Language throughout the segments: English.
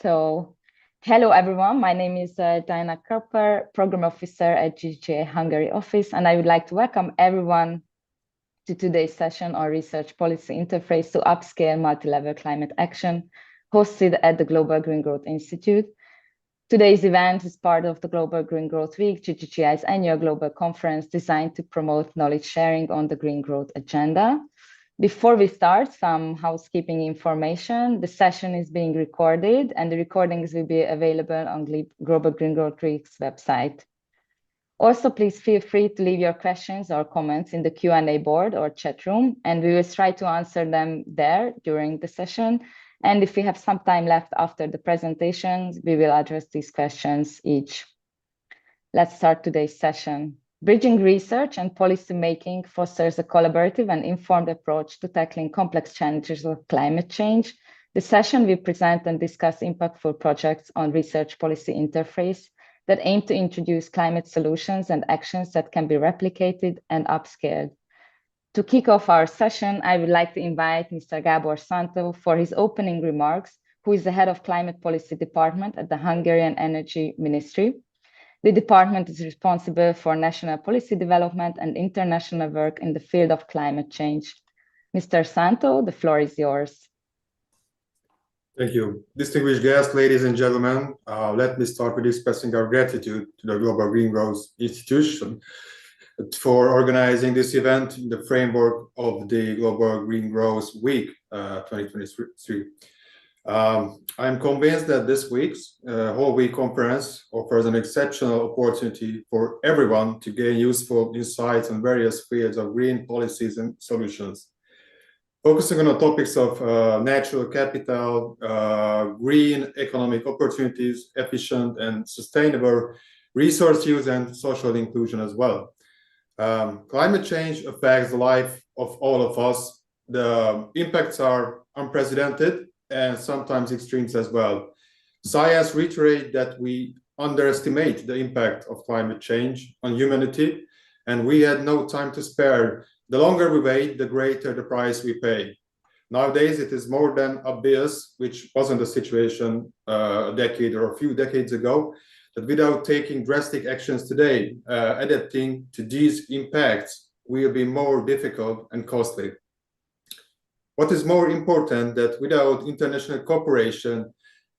So, hello everyone. My name is Diana Körper, Program Officer at GGA Hungary office, and I would like to welcome everyone to today's session on research policy interface to upscale multi-level climate action, hosted at the Global Green Growth Institute. Today's event is part of the Global Green Growth Week, GGGI's annual global conference designed to promote knowledge sharing on the green growth agenda. Before we start, some housekeeping information. The session is being recorded and the recordings will be available on Global Green Growth Week's website. Also, please feel free to leave your questions or comments in the Q&A board or chat room, and we will try to answer them there during the session. And if we have some time left after the presentations, we will address these questions each. Let's start today's session. Bridging research and policy making fosters a collaborative and informed approach to tackling complex challenges of climate change. The session will present and discuss impactful projects on research policy interface that aim to introduce climate solutions and actions that can be replicated and upscaled. To kick off our session, I would like to invite Mr. Gábor Szanto for his opening remarks, who is the head of Climate Policy Department at the Hungarian Energy Ministry. The department is responsible for national policy development and international work in the field of climate change. Mr. Szanto, the floor is yours. Thank you. Distinguished guests, ladies and gentlemen, let me start with expressing our gratitude to the Global Green Growth Institution for organizing this event in the framework of the Global Green Growth Week 2023. I'm convinced that this week's whole week conference offers an exceptional opportunity for everyone to gain useful insights on various fields of green policies and solutions. Focusing on the topics of natural capital, green economic opportunities, efficient and sustainable resource use, and social inclusion as well. Climate change affects the life of all of us. The impacts are unprecedented and sometimes extremes as well. Science reiterates that we underestimate the impact of climate change on humanity, and we had no time to spare. The longer we wait, the greater the price we pay. Nowadays, it is more than obvious, which wasn't the situation a decade or a few decades ago, that without taking drastic actions today, adapting to these impacts will be more difficult and costly. What is more important, that without international cooperation,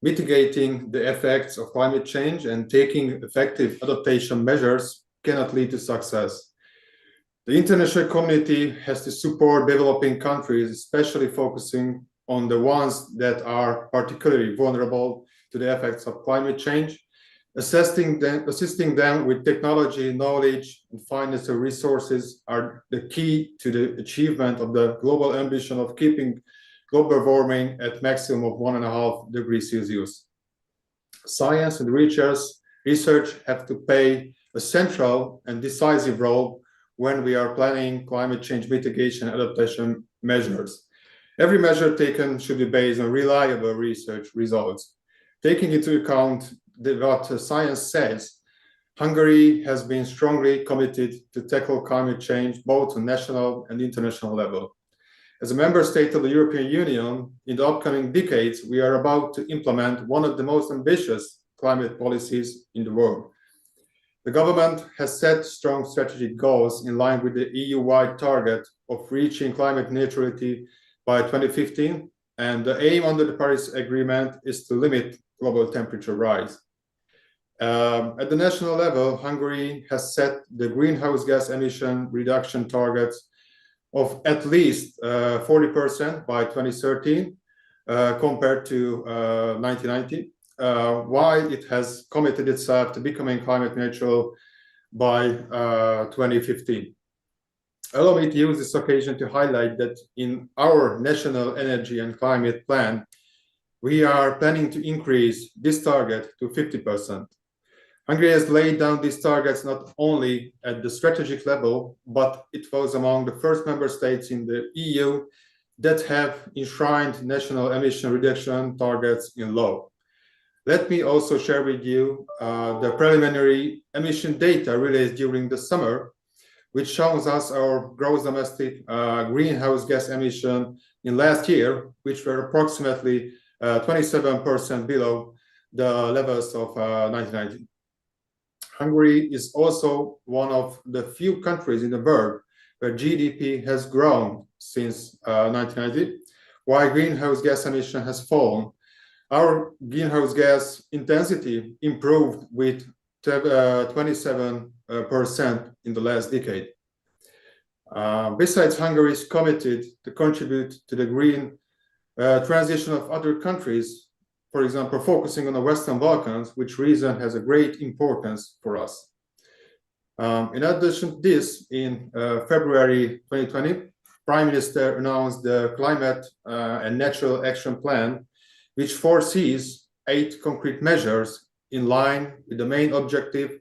mitigating the effects of climate change and taking effective adaptation measures cannot lead to success. The international community has to support developing countries, especially focusing on the ones that are particularly vulnerable to the effects of climate change, assisting them with technology, knowledge, and financial resources are the key to the achievement of the global ambition of keeping global warming at maximum of 1.5 degrees Celsius. Science and research have to play a central and decisive role when we are planning climate change mitigation and adaptation measures. Every measure taken should be based on reliable research results. Taking into account what science says, Hungary has been strongly committed to tackle climate change both on national and international level. As a member state of the European Union, in the upcoming decades, we are about to implement one of the most ambitious climate policies in the world. The government has set strong strategic goals in line with the EU-wide target of reaching climate neutrality by 2015, and the aim under the Paris Agreement is to limit global temperature rise. At the national level, Hungary has set the greenhouse gas emission reduction targets of at least 40% by 2013 compared to 1990, while it has committed itself to becoming climate neutral by 2015. Allow me to use this occasion to highlight that in our National Energy and Climate Plan, we are planning to increase this target to 50%. Hungary has laid down these targets not only at the strategic level, but it was among the first member states in the EU that have enshrined national emission reduction targets in law. Let me also share with you the preliminary emission data released during the summer, which shows us our gross domestic greenhouse gas emission in last year, which were approximately 27% below the levels of 1990. Hungary is also one of the few countries in the world where GDP has grown since 1990, while greenhouse gas emission has fallen. Our greenhouse gas intensity improved with 27% in the last decade. Besides, Hungary is committed to contribute to the green transition of other countries, for example, focusing on the Western Balkans, which region has a great importance for us. In addition to this, in February 2020, Prime Minister announced the Climate and Natural Action Plan, which foresees 8 concrete measures in line with the main objective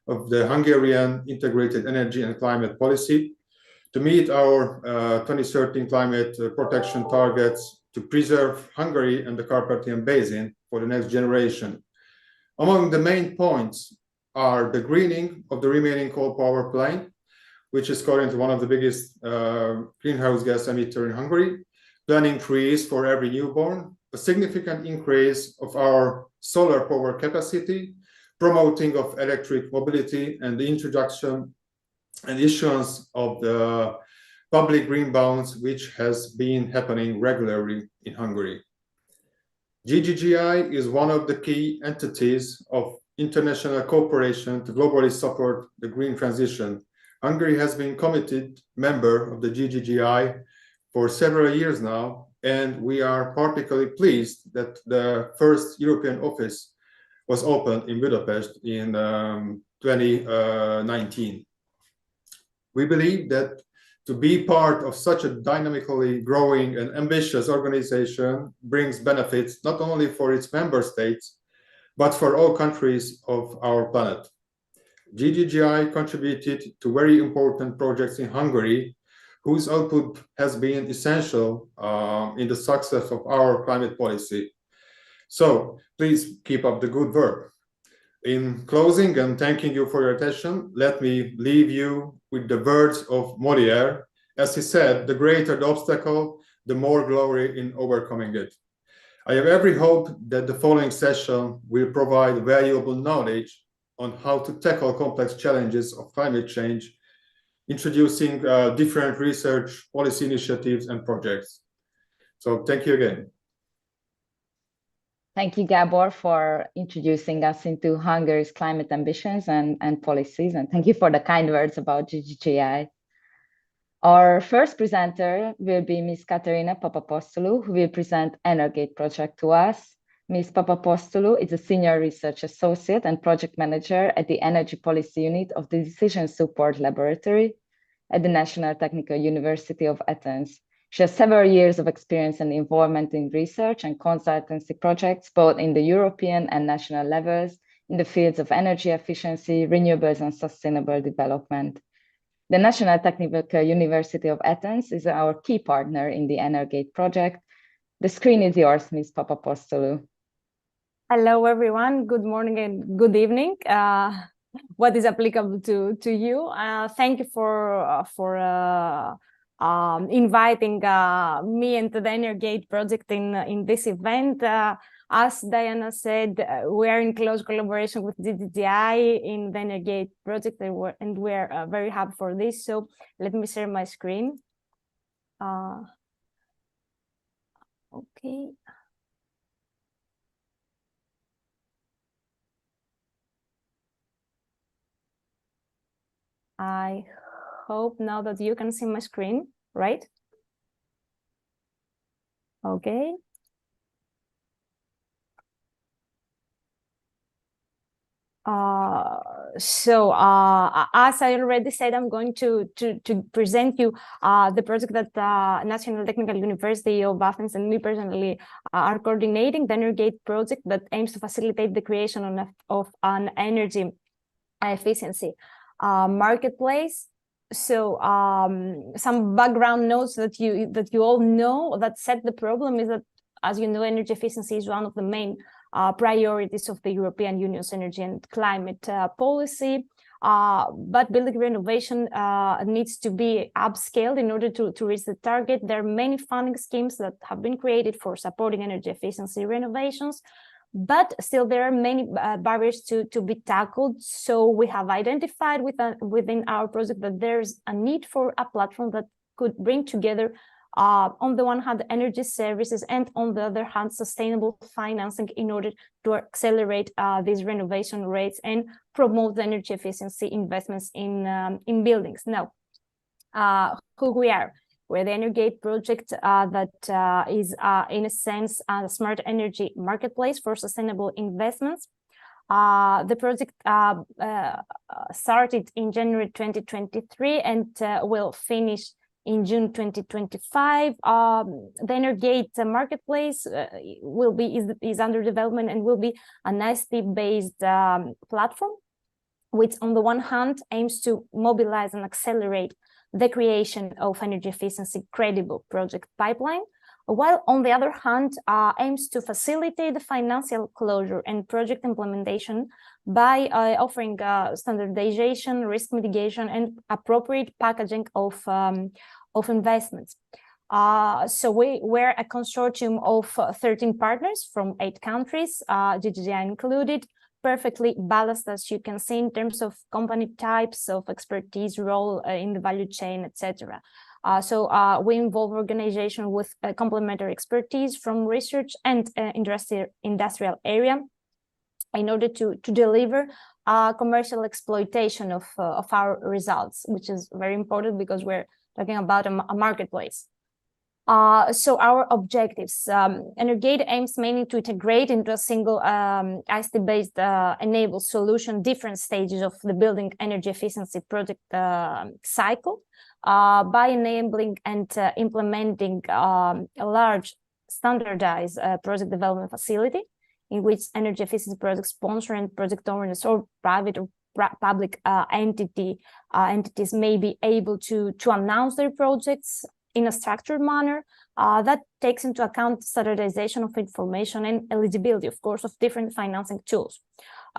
of the Hungarian integrated energy and climate policy to meet our 2030 climate protection targets to preserve Hungary and the Carpathian Basin for the next generation. Among the main points are the greening of the remaining coal power plant, which is currently one of the biggest greenhouse gas emitter in Hungary, planting trees for every newborn, a significant increase of our solar power capacity, promoting of electric mobility, and the introduction and issuance of the public green bonds, which has been happening regularly in Hungary. GGGI is one of the key entities of international cooperation to globally support the green transition. Hungary has been committed member of the GGGI for several years now, and we are particularly pleased that the first European office was opened in Budapest in 2019. We believe that to be part of such a dynamically growing and ambitious organization brings benefits not only for its member states, but for all countries of our planet. GGGI contributed to very important projects in Hungary, whose output has been essential in the success of our climate policy. So please keep up the good work. In closing and thanking you for your attention, let me leave you with the words of Molière. As he said, the greater the obstacle, the more glory in overcoming it. I have every hope that the following session will provide valuable knowledge on how to tackle complex challenges of climate change, introducing different research, policy initiatives, and projects. So thank you again. Thank you, Gabor, for introducing us into Hungary's climate ambitions and policies. And thank you for the kind words about GGGI. Our first presenter will be Ms. Katerina Papapostoulou, who will present Energate project to us. Ms. Papapostoulou is a senior research associate and project manager at the Energy Policy Unit of the Decision Support Laboratory at the National Technical University of Athens. She has several years of experience and involvement in research and consultancy projects, both in the European and national levels, in the fields of energy efficiency, renewables, and sustainable development. The National Technical University of Athens is our key partner in the Energate project. The screen is yours, Ms. Papapostoulou. Hello, everyone. Good morning and good evening. What is applicable to you? Thank you for inviting me into the Energate project in this event. As Diana said, we are in close collaboration with GGGI in the Energate project, and we're very happy for this. So let me share my screen. Okay. I hope now that you can see my screen, right? Okay. As I already said, I'm going to present you the project that National Technical University of Athens and me personally are coordinating, the Energate project that aims to facilitate the creation of an energy efficiency marketplace. So some background notes that you all know that set the problem is that, as you know, energy efficiency is one of the main priorities of the European Union's energy and climate policy. but building renovation needs to be upscaled in order to reach the target. There are many funding schemes that have been created for supporting energy efficiency renovations, but still there are many barriers to be tackled. So we have identified within our project that there's a need for a platform that could bring together on the one hand energy services and on the other hand sustainable financing in order to accelerate these renovation rates and promote the energy efficiency investments in buildings. Now, who we are? We're the Energate project that is in a sense a smart energy marketplace for sustainable investments. The project started in January 2023 and will finish in June 2025. The Energate marketplace is under development and will be an ICT-based platform, which on the one hand aims to mobilize and accelerate the creation of energy efficiency credible project pipeline, while on the other hand aims to facilitate the financial closure and project implementation by offering standardization, risk mitigation, and appropriate packaging of investments. So we're a consortium of 13 partners from 8 countries, GGI included, perfectly balanced, as you can see, in terms of company types, of expertise, role in the value chain, etc. So we involve organization with complementary expertise from research and industrial area in order to deliver commercial exploitation of our results, which is very important because we're talking about a marketplace. So our objectives, Energate aims mainly to integrate into a single ICT-based enabled solution different stages of the building energy efficiency project cycle by enabling and implementing a large standardized project development facility in which energy efficiency project sponsor and project owners or private or public entities may be able to announce their projects in a structured manner that takes into account standardization of information and eligibility, of course, of different financing tools.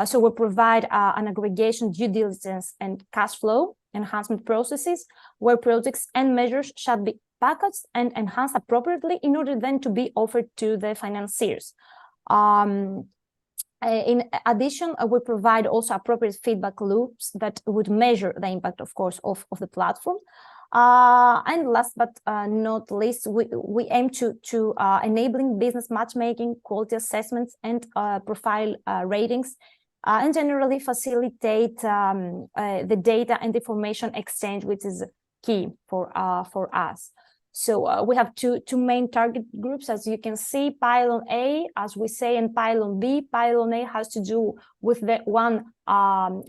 So we provide an aggregation, due diligence, and cash flow enhancement processes where projects and measures should be packaged and enhanced appropriately in order then to be offered to the financiers. In addition, we provide also appropriate feedback loops that would measure the impact, of course, of the platform. And last but not least, we aim to enabling business matchmaking, quality assessments, and profile ratings, and generally facilitate the data and information exchange, which is key for us. So we have two main target groups, as you can see, pylon A, as we say, and pylon B. Pylon A has to do with the one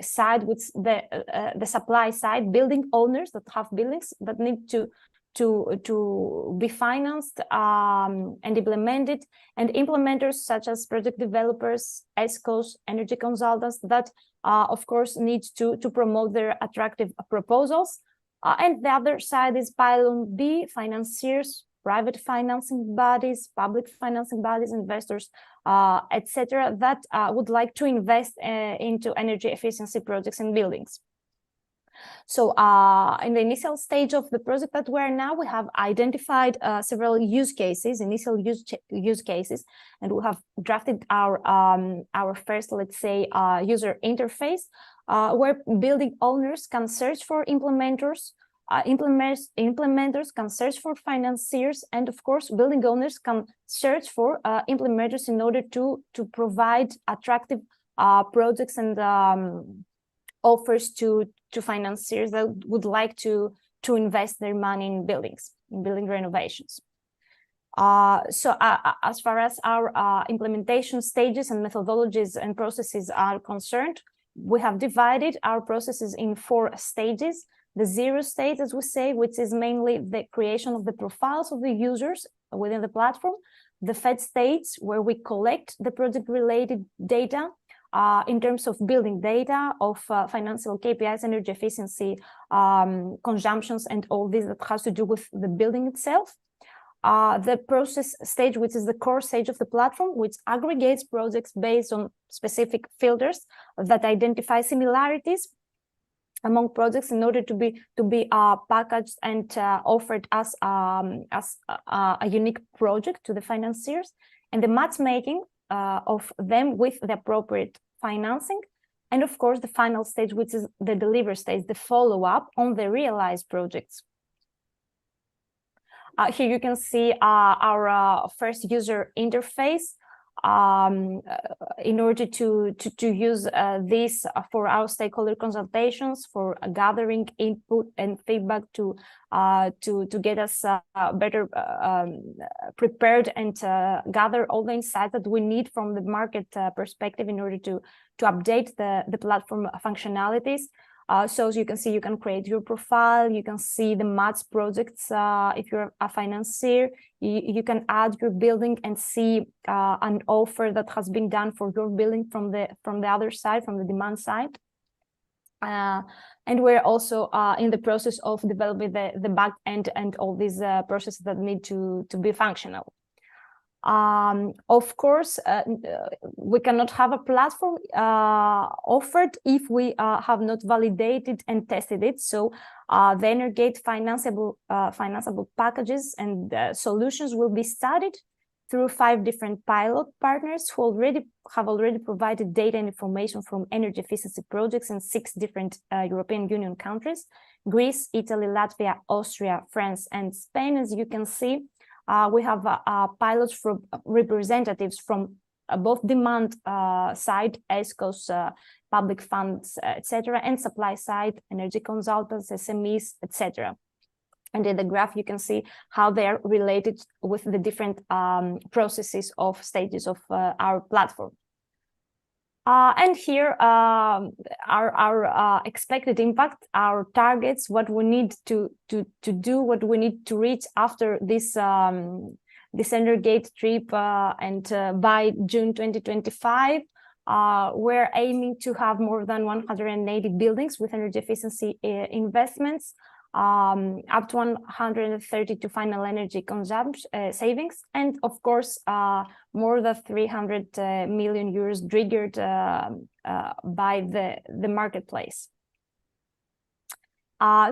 side, with the supply side, building owners that have buildings that need to be financed and implemented, and implementers such as project developers, ESCOs, energy consultants that, of course, need to promote their attractive proposals. And the other side is pylon B, financiers, private financing bodies, public financing bodies, investors, etc., that would like to invest into energy efficiency projects and buildings. So in the initial stage of the project that we're now, we have identified several use cases, initial use cases, and we have drafted our first, let's say, user interface, where building owners can search for implementers, implementers can search for financiers, and of course, building owners can search for implementers in order to provide attractive projects and offers to financiers that would like to invest their money in buildings, in building renovations. So as far as our implementation stages and methodologies and processes are concerned, we have divided our processes in 4 stages. The 0 stage, as we say, which is mainly the creation of the profiles of the users within the platform. The FED stage, where we collect the project-related data in terms of building data, of financial KPIs, energy efficiency, consumptions, and all this that has to do with the building itself. The process stage, which is the core stage of the platform, which aggregates projects based on specific filters that identify similarities among projects in order to be packaged and offered as a unique project to the financiers, and the matchmaking of them with the appropriate financing, and of course the final stage, which is the delivery stage, the follow-up on the realized projects. Here you can see our first user interface. In order to use this for our stakeholder consultations, for gathering input and feedback to get us better prepared and gather all the insights that we need from the market perspective in order to update the platform functionalities. So as you can see, you can create your profile, you can see the match projects. If you're a financier, you can add your building and see an offer that has been done for your building from the other side, from the demand side. And we're also in the process of developing the back end and all these processes that need to be functional. Of course, we cannot have a platform offered if we have not validated and tested it. So the Energate financeable packages and solutions will be studied through 5 different pilot partners who have already provided data and information from energy efficiency projects in 6 different European Union countries: Greece, Italy, Latvia, Austria, France, and Spain. As you can see, we have pilots from representatives from both demand side, ESCOs, public funds, etc., and supply side, energy consultants, SMEs, etc. And in the graph, you can see how they're related with the different processes of stages of our platform. And here our expected impact, our targets, what we need to do, what we need to reach after this this Energate trip, and by June 2025, we're aiming to have more than 180 buildings with energy efficiency investments, up to 132 final energy consumption savings, and of course more than 300 million euros triggered by the marketplace.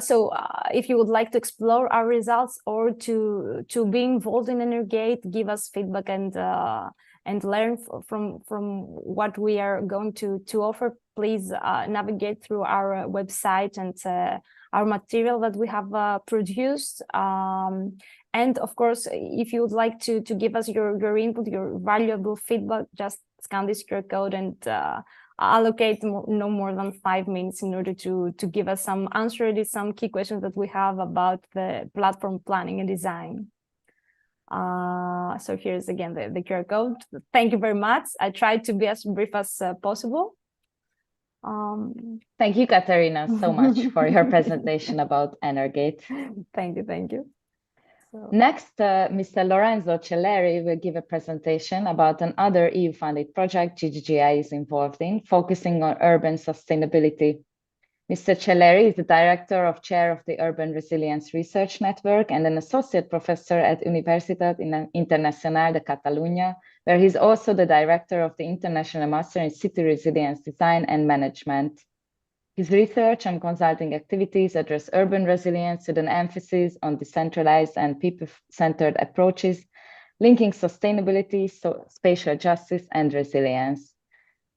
So if you would like to explore our results or to be involved in Energate, give us feedback and learn from what we are going to offer, please navigate through our website and our material that we have produced. And of course, if you would like to give us your input, your valuable feedback, just scan this QR code and allocate no more than 5 minutes in order to give us some answer to some key questions that we have about the platform planning and design. So here's again the QR code. Thank you very much. I tried to be as brief as possible. Thank you, Katerina, so much for your presentation about Energate. Thank you. So. Next, Mr. Lorenzo Celleri will give a presentation about another EU-funded project GGGI is involved in, focusing on urban sustainability. Mr. Celleri is the Director of Chair of the Urban Resilience Research Network and an Associate Professor at Universitat Internacional de Catalunya, where he's also the Director of the International Master in City Resilience Design and Management. His research and consulting activities address urban resilience with an emphasis on decentralized and people-centered approaches, linking sustainability, spatial justice, and resilience.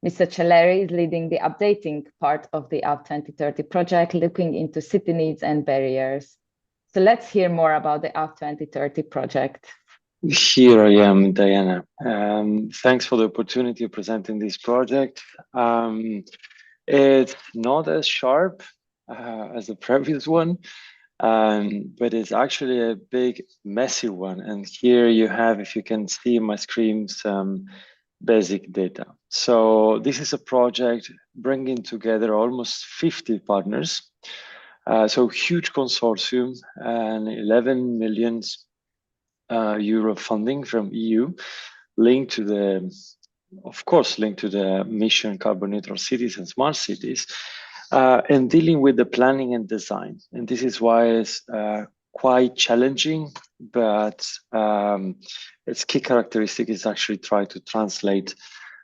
Mr. Celleri is leading the updating part of the UP 2030 project, looking into city needs and barriers. So let's hear more about the UP 2030 project. Here I am, Diana. Thanks for the opportunity of presenting this project. It's not as sharp as the previous one, but it's actually a big, messy one. And here you have, if you can see my screen, some basic data. So this is a project bringing together almost 50 partners. So huge consortium and 11 million euro funding from EU, linked to the, of course, linked to the mission carbon neutral cities and smart cities, and dealing with the planning and design. And this is why it's quite challenging, but its key characteristic is actually try to translate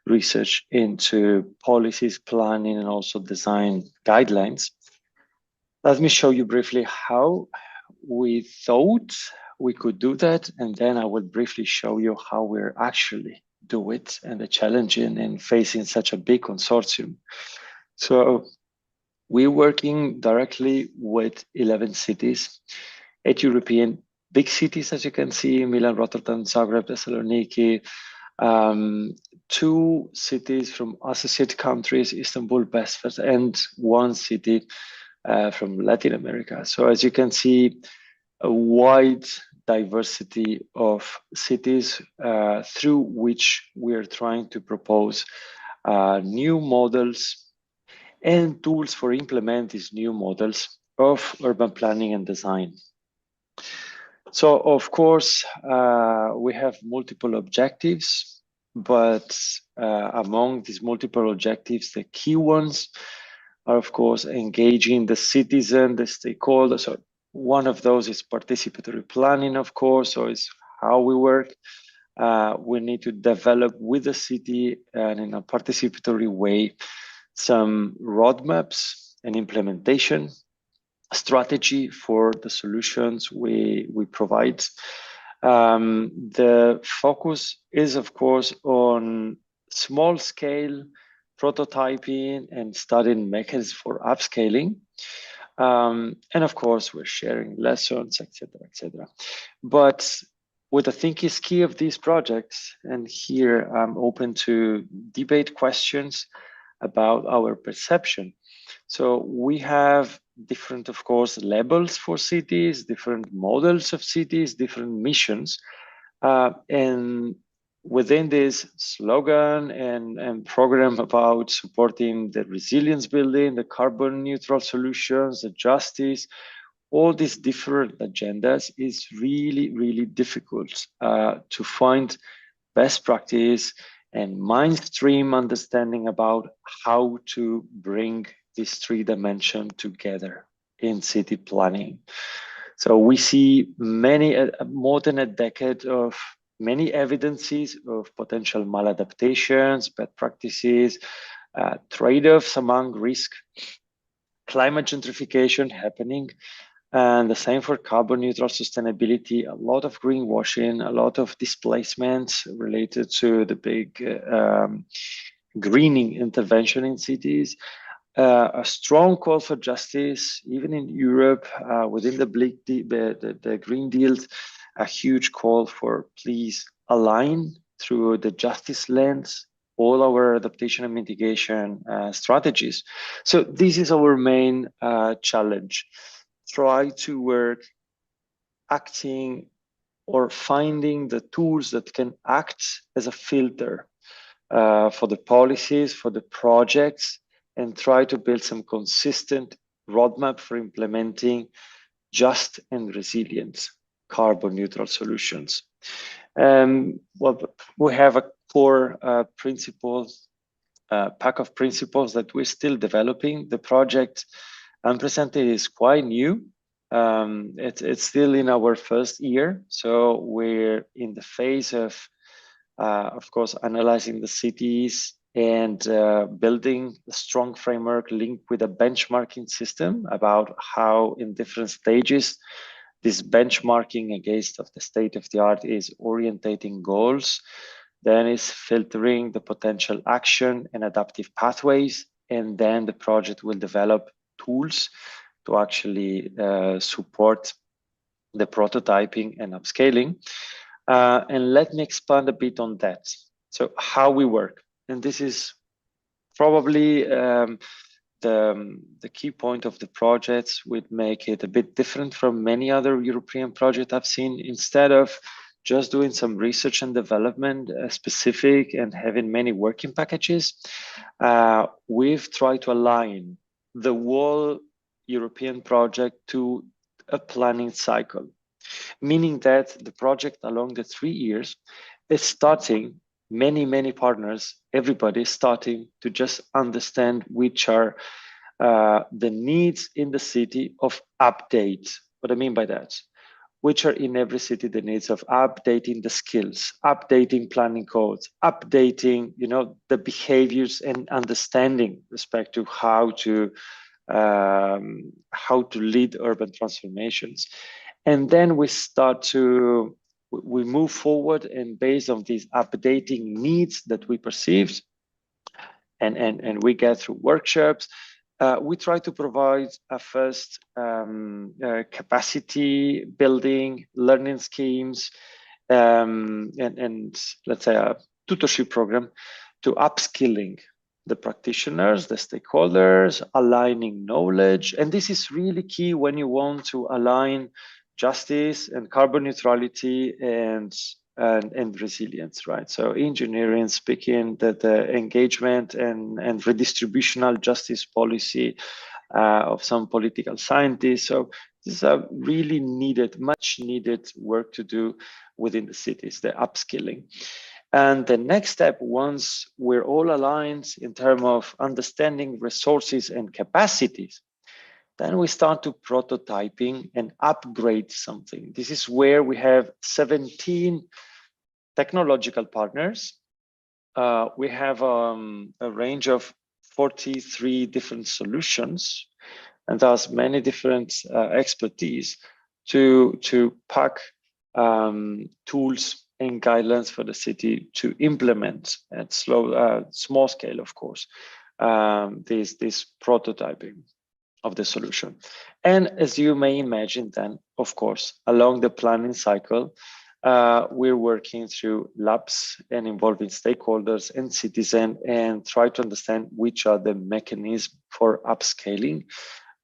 research into policies, planning, and also design guidelines Let me show you briefly how we thought we could do that, and then I will briefly show you how we're actually do it and the challenge in facing such a big consortium. So we're working directly with 11 cities, 8 European big cities, as you can see, Milan, Rotterdam, Zagreb, Thessaloniki, 2 cities from associate countries, Istanbul, Belfast, and 1 city from Latin America. So as you can see, a wide diversity of cities through which we're trying to propose new models and tools for implement these new models of urban planning and design. So of course, we have multiple objectives, but among these multiple objectives, the key ones are of course engaging the citizen, the stakeholders. So one of those is participatory planning, of course, so it's how we work. We need to develop with the city and in a participatory way some roadmaps and implementation strategy for the solutions we provide. The focus is, of course, on small scale prototyping and studying mechanisms for upscaling. And of course, we're sharing lessons, etc., etc. But what I think is key of these projects, and here I'm open to debate questions about our perception. So we have different, of course, labels for cities, different models of cities, different missions. And within this slogan and program about supporting the resilience building, the carbon neutral solutions, the justice, all these different agendas is really, really difficult to find best practice and mainstream understanding about how to bring these 3 dimensions together in city planning. So we see many, more than a decade of many evidences of potential maladaptations, bad practices, trade-offs among risk, climate gentrification happening, and the same for carbon neutral sustainability, a lot of greenwashing, a lot of displacements related to the big greening intervention in cities, a strong call for justice, even in Europe, within the Green Deal, a huge call for please align through the justice lens all our adaptation and mitigation strategies. So this is our main challenge. Try to work acting or finding the tools that can act as a filter for the policies, for the projects, and try to build some consistent roadmap for implementing just and resilient carbon neutral solutions. Well, we have a core principles, pack of principles that we're still developing. The project I'm presenting is quite new. It's still in our first year, so we're in the phase of course, analyzing the cities and building a strong framework linked with a benchmarking system about how in different stages this benchmarking against of the state of the art is orientating goals, then is filtering the potential action and adaptive pathways, and then the project will develop tools to actually support the prototyping and upscaling. And let me expand a bit on that. So how we work, and this is probably the key point of the projects would make it a bit different from many other European projects I've seen. Instead of just doing some research and development specific and having many working packages, we've tried to align the whole European project to a planning cycle, meaning that the project along the 3 years is starting many partners, everybody starting to just understand which are the needs in the city of update. What I mean by that, which are in every city the needs of updating the skills, updating planning codes, updating, the behaviors and understanding respect to how to how to lead urban transformations. And then we move forward, and based on these updating needs that we perceived, and we get through workshops, we try to provide a first capacity building, learning schemes, and let's say a tutorship program to upskilling the practitioners, the stakeholders, aligning knowledge. And this is really key when you want to align justice and carbon neutrality and resilience, right? So engineering speaking, the engagement and redistributional justice policy of some political scientists. So this is a really needed, much needed work to do within the cities, the upskilling. And the next step, once we're all aligned in terms of understanding resources and capacities, then we start to prototyping and upgrade something. This is where we have 17 technological partners. We have a range of 43 different solutions, and thus many different expertise to pack tools and guidelines for the city to implement at small scale, of course, this prototyping of the solution. And as you may imagine, then, of course, along the planning cycle, we're working through labs and involving stakeholders and citizens and try to understand which are the mechanisms for upscaling.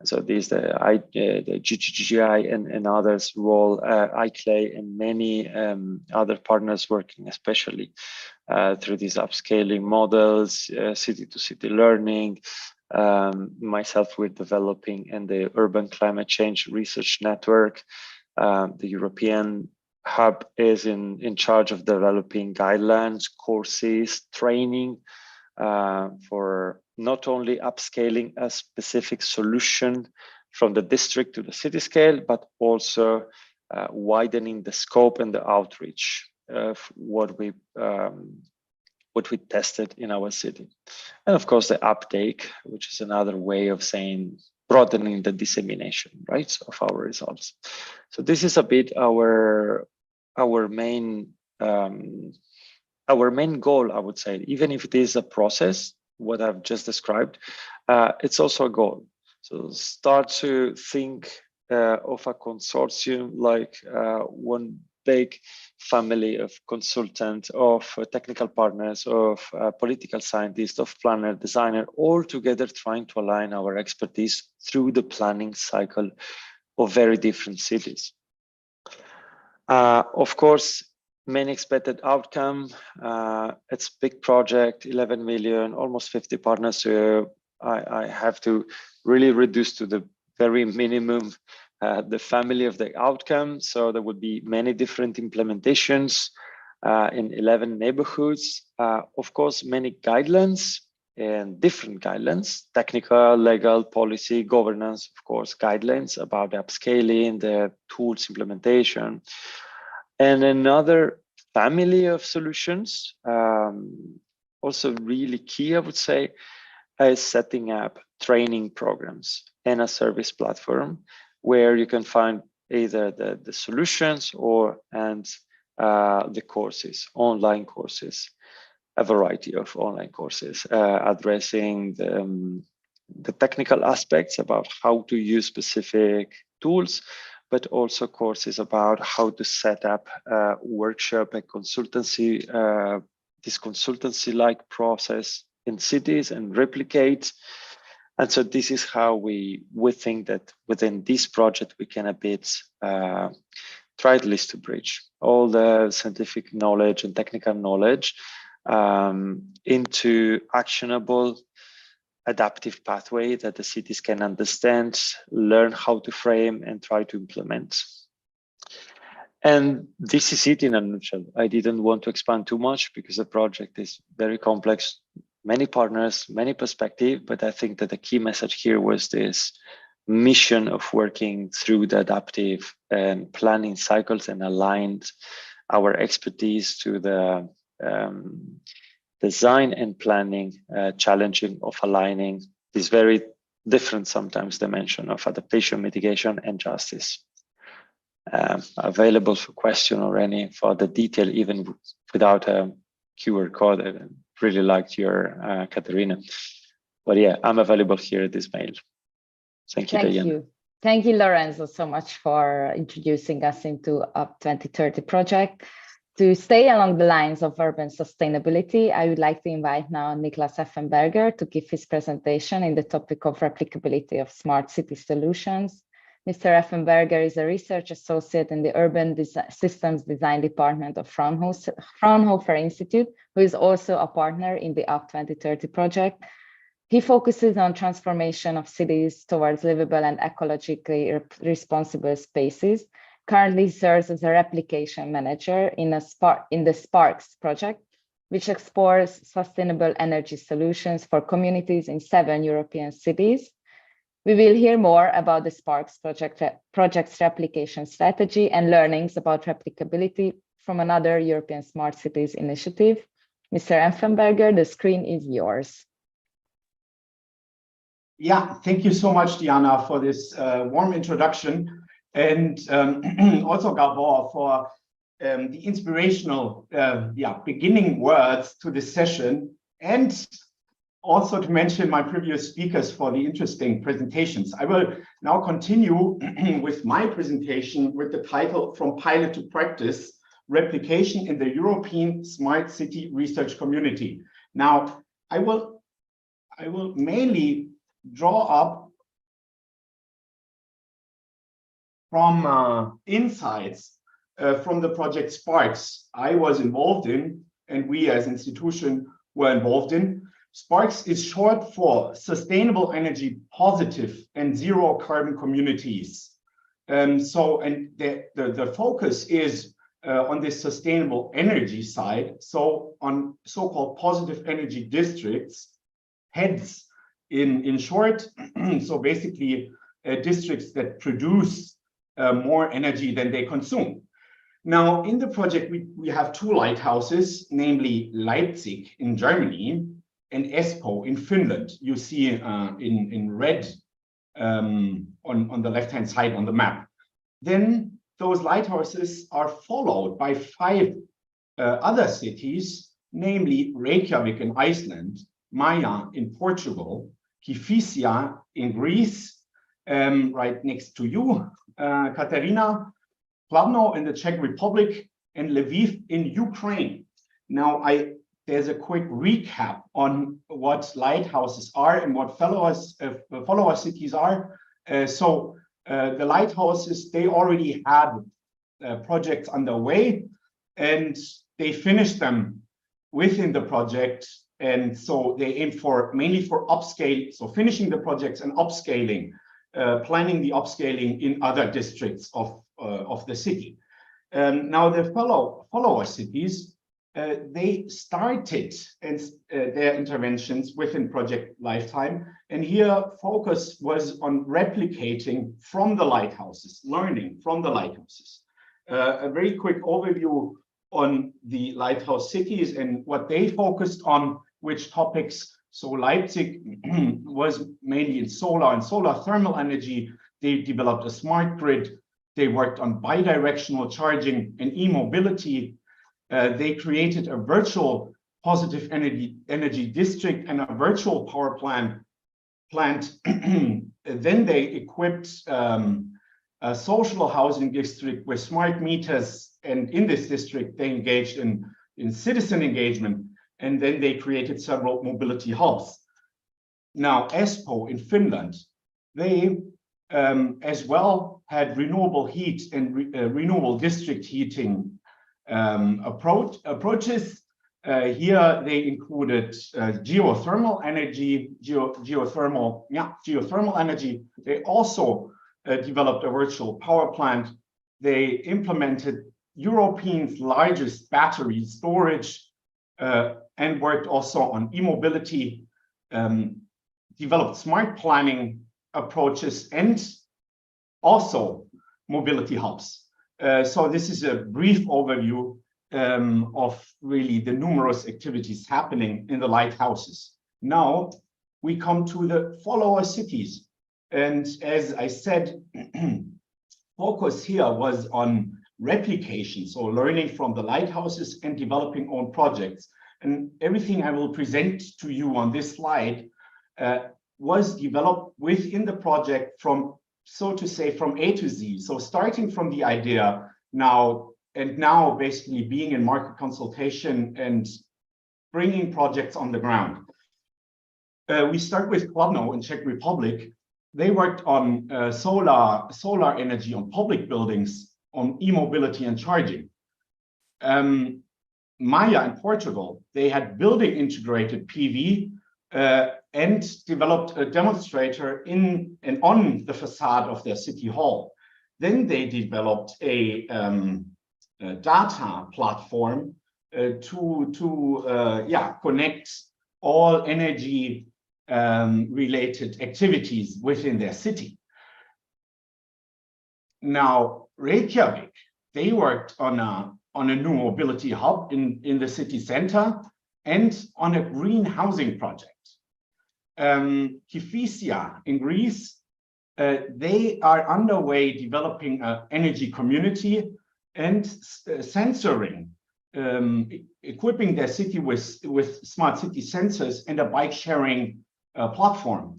So these the GGGI and others role, iClay and many other partners working especially through these upscaling models, city-to-city learning. Myself, we're developing in the Urban Climate Change Research Network. The European Hub is in charge of developing guidelines, courses, training for not only upscaling a specific solution from the district to the city scale, but also widening the scope and the outreach of what we tested in our city. And of course, the uptake, which is another way of saying broadening the dissemination, right, of our results. So this is a bit our main goal, I would say. Even if it is a process, what I've just described, it's also a goal. So start to think of a consortium like one big family of consultants, of technical partners, of political scientists, of planner, designer, all together trying to align our expertise through the planning cycle of very different cities. Of course, many expected outcome. It's a big project, 11 million, almost 50 partners. So I have to really reduce to the very minimum the family of the outcome. So there would be many different implementations in 11 neighborhoods. Of course, many guidelines and different guidelines, technical, legal, policy, governance, of course, guidelines about upscaling, the tools implementation. And another family of solutions, also really key, I would say, is setting up training programs and a service platform where you can find either the solutions and the courses, online courses, a variety of online courses addressing the technical aspects about how to use specific tools, but also courses about how to set up a workshop, a consultancy, this consultancy-like process in cities and replicate. And so this is how we think that within this project, we can a bit try at least to bridge all the scientific knowledge and technical knowledge into actionable adaptive pathway that the cities can understand, learn how to frame and try to implement. And this is it in a nutshell. I didn't want to expand too much because the project is very complex, many partners, many perspectives, but I think that the key message here was this mission of working through the adaptive and planning cycles and aligned our expertise to the design and planning challenging of aligning these very different sometimes dimension of adaptation, mitigation, and justice. Available for question or any further detail, even without a QR code. I really liked your Katerina. But yeah, I'm available here at this mail. Thank you, Diana. Thank you, Lorenzo, so much for introducing us into UP 2030 project. To stay along the lines of urban sustainability, I would like to invite now Niklas Effenberger to give his presentation in the topic of replicability of smart city solutions. Mr. Effenberger is a research associate in the Urban Systems Design Department of Fraunhofer Institute, who is also a partner in the UP 2030 project. He focuses on transformation of cities towards livable and ecologically responsible spaces. Currently serves as a replication manager in the Sparks project, which explores sustainable energy solutions for communities in 7 European cities. We will hear more about the Sparks project's replication strategy and learnings about replicability from another European Smart Cities initiative. Mr. Effenberger, the screen is yours. Yeah, thank you so much, Diana, for this warm introduction. And also Gabor for the inspirational beginning words to this session, and also to mention my previous speakers for the interesting presentations. I will now continue with my presentation with the title From Pilot to Practice, Replication in the European Smart City Research Community. Now, I will mainly draw up from insights from the project Sparks I was involved in, and we as institution were involved in. Sparks is short for Sustainable Energy Positive and Zero Carbon Communities. The focus is on this sustainable energy side, so on so-called positive energy districts, heads in short, so basically districts that produce more energy than they consume. Now, in the project, we have 2 lighthouses, namely Leipzig in Germany and Espoo in Finland. You see in red on the left-hand side on the map. Then those lighthouses are followed by 5 other cities, namely Reykjavik in Iceland, Maia in Portugal, Kifisia in Greece, right next to you, Katerina, Kladno in the Czech Republic, and Lviv in Ukraine. Now, there's a quick recap on what lighthouses are and what follower cities are. The lighthouses, they already had projects underway, and they finished them within the project. And so they aim mainly for upscale, so finishing the projects and upscaling, planning the upscaling in other districts of the city. Now the follower cities, they started their interventions within project lifetime, and here focus was on replicating from the lighthouses, learning from the lighthouses. A very quick overview on the lighthouse cities and what they focused on, which topics. So Leipzig was mainly in solar and solar thermal energy. They developed a smart grid. They worked on bidirectional charging and e-mobility. They created a virtual positive energy district and a virtual power plant. Then they equipped a social housing district with smart meters, and in this district they engaged in citizen engagement, and then they created several mobility hubs. Now, Espoo in Finland, they as well had renewable heat and renewable district heating approaches. Here they included geothermal energy, geothermal energy. They also developed a virtual power plant. They implemented Europe's largest battery storage and worked also on e-mobility, developed smart planning approaches, and also mobility hubs. So this is a brief overview of really the numerous activities happening in the lighthouses. Now, we come to the follower cities. And as I said, focus here was on replication, so learning from the lighthouses and developing own projects. And everything I will present to you on this slide was developed within the project from, so to say, from A to Z. So starting from the idea now basically being in market consultation and bringing projects on the ground. We start with Kladno in Czech Republic. They worked on solar energy on public buildings, on e-mobility and charging. Maya in Portugal, they had building integrated PV and developed a demonstrator in and on the facade of their city hall. Then they developed a data platform to connect all energy related activities within their city. Now, Reykjavik, they worked on a new mobility hub in the city center and on a green housing project. Kifisia in Greece, they are underway developing an energy community and censoring, equipping their city with smart city sensors and a bike sharing platform.